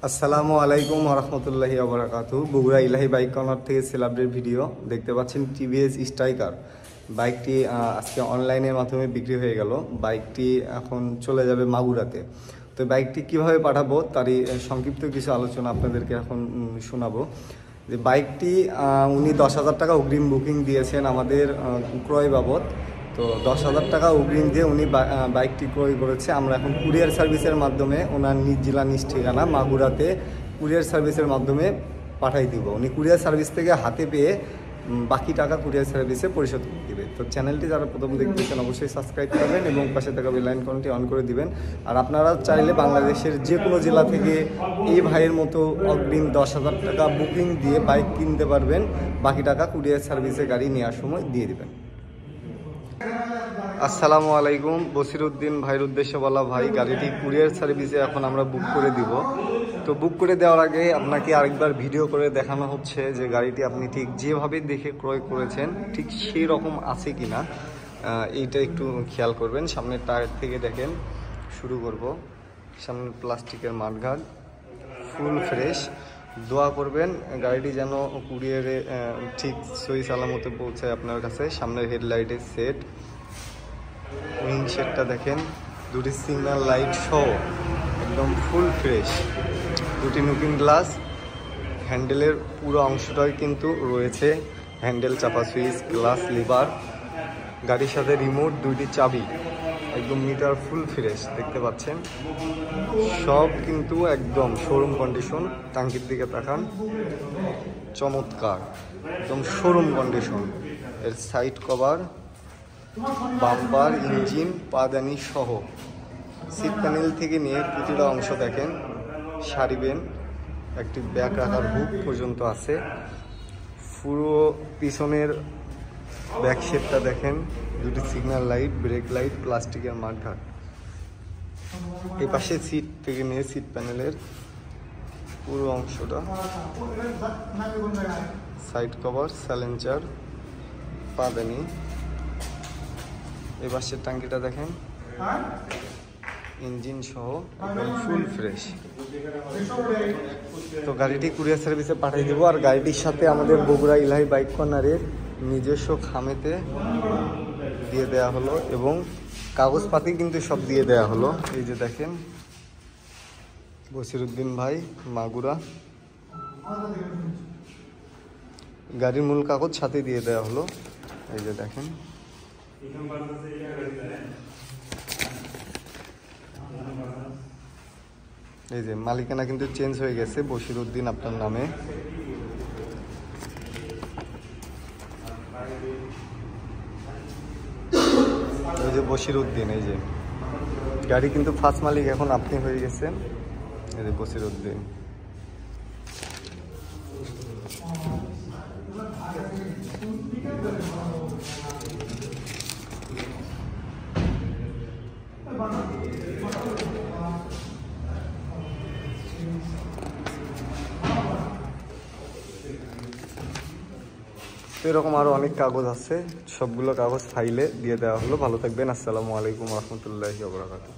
আসসালামু আলাইকুম রহমতুল্লাহি ওবরাকাতু। বগুড়া ইলাহি বাইক কর্নার থেকে সেলাব্রেট ভিডিও দেখতে পাচ্ছেন। টিভিএস স্ট্রাইকার বাইকটি আজকে অনলাইনের মাধ্যমে বিক্রি হয়ে গেল। বাইকটি এখন চলে যাবে মাগুরাতে। তো বাইকটি কিভাবে পাঠাবো তারই সংক্ষিপ্ত কিছু আলোচনা আপনাদেরকে এখন শোনাবো। যে বাইকটি উনি 10,000 টাকা অগ্রিম বুকিং দিয়েছেন আমাদের ক্রয় বাবদ। তো 10,000 টাকা অগ্রিম দিয়ে উনি বাইকটি ক্রয় করেছে। আমরা এখন কুরিয়ার সার্ভিসের মাধ্যমে ওনার নিজ জেলা নিজ ঠিকানা মাগুরাতে কুরিয়ার সার্ভিসের মাধ্যমে পাঠাই দিব। উনি কুরিয়ার সার্ভিস থেকে হাতে পেয়ে বাকি টাকা কুরিয়ার সার্ভিসে পরিশোধ করে দেবে। তো চ্যানেলটি যারা প্রথম দেখতেছেন অবশ্যই সাবস্ক্রাইব করবেন এবং পাশে থাকা বেল আইকনটি অন করে দিবেন। আর আপনারা চাইলে বাংলাদেশের যে কোনো জেলা থেকে এই ভাইয়ের মতো অগ্রিম 10,000 টাকা বুকিং দিয়ে বাইক কিনতে পারবেন। বাকি টাকা কুরিয়ার সার্ভিসে গাড়ি নেওয়ার সময় দিয়ে দিবেন। আসসালামু আলাইকুম। বসিরউদ্দিন ভাইয়ের উদ্দেশ্যে বলা, ভাই গাড়িটি কুরিয়ার সার্ভিসে এখন আমরা বুক করে দিব। তো বুক করে দেওয়ার আগে আপনাকে আরেকবার ভিডিও করে দেখানো হচ্ছে যে গাড়িটি আপনি ঠিক যেভাবে দেখে ক্রয় করেছেন ঠিক সেই রকম আছে কিনা, এইটা একটু খেয়াল করবেন। সামনের টায়ার থেকে দেখেন শুরু করব। সামনের প্লাস্টিকের মাঠঘাট ফুল ফ্রেশ। দোয়া করবেন গাড়িটি যেন কুরিয়ারে ঠিক সহি সালামতে পৌঁছায় আপনার কাছে। সামনের হেডলাইটের সেট, উইং সেটটা দেখেন, দুটি সিগন্যাল লাইট সহ একদম ফুল ফ্রেশ। দুটি লুকিং গ্লাস, হ্যান্ডেলের পুরো অংশটাই কিন্তু রয়েছে হ্যান্ডেল, চাপা সুইচ, গ্লাস লিভার। গাড়ির সাথে রিমোট, দুইটি চাবি, একদম মিটার ফুল ফ্রেশ দেখতে পাচ্ছেন। সব কিন্তু একদম শোরুম কন্ডিশন। টাঙ্কির দিকে তাকান, চমৎকার একদম শোরুম কন্ডিশন। এর সাইড কভার, বাম্পার, ইঞ্জিন, পাদানি সহ সিট প্যানেল থেকে নিয়ে প্রতিটা অংশ দেখেন সারিবেন। একটি ব্যাক রাখার হুক পর্যন্ত আছে। পুরো পিছনের ব্যাক শেপটা দেখেন, দুটি সিগন্যাল লাইট, ব্রেক লাইট, প্লাস্টিকের মাঠঘাট। এই পাশে সিট থেকে নিয়ে সিট প্যানেলের পুরো অংশটা, সাইড কভার, সাইলেন্সার, পাদানি। এই পাশের টাঙ্কিটা দেখেন, ইঞ্জিন সহ একদম ফুল ফ্রেশ। তো গাড়িটি কুরিয়ার সার্ভিসে পাঠিয়ে দেবো। আর গাড়িটির সাথে আমাদের বগুড়া ইলাহি বাইক কর্নারের নিজস্ব খামেতে দিয়ে দেওয়া হলো এবং কাগজপাতি কিন্তু সব দিয়ে দেওয়া হলো। এই যে দেখেন, বসিরউদ্দিন ভাই, মাগুরা। গাড়ির মূল কাগজ সাথে দিয়ে দেওয়া হলো। এই যে দেখেন, এই যে মালিকানা কিন্তু চেঞ্জ হয়ে গেছে, বসিরউদ্দিন আপনার নামে। এই যে বসিরউদ্দিন, এই যে গাড়ি কিন্তু ফার্স্ট মালিক এখন আপনি হয়ে গেছেন। এই যে বসিরউদ্দিন। তো এরকম আরো অনেক কাগজ আছে, সবগুলো কাগজ ফাইলে দিয়ে দেওয়া হলো। ভালো থাকবেন। আসসালামু আলাইকুম রহমতুল্লাহি ওয়া বারাকাতুহু।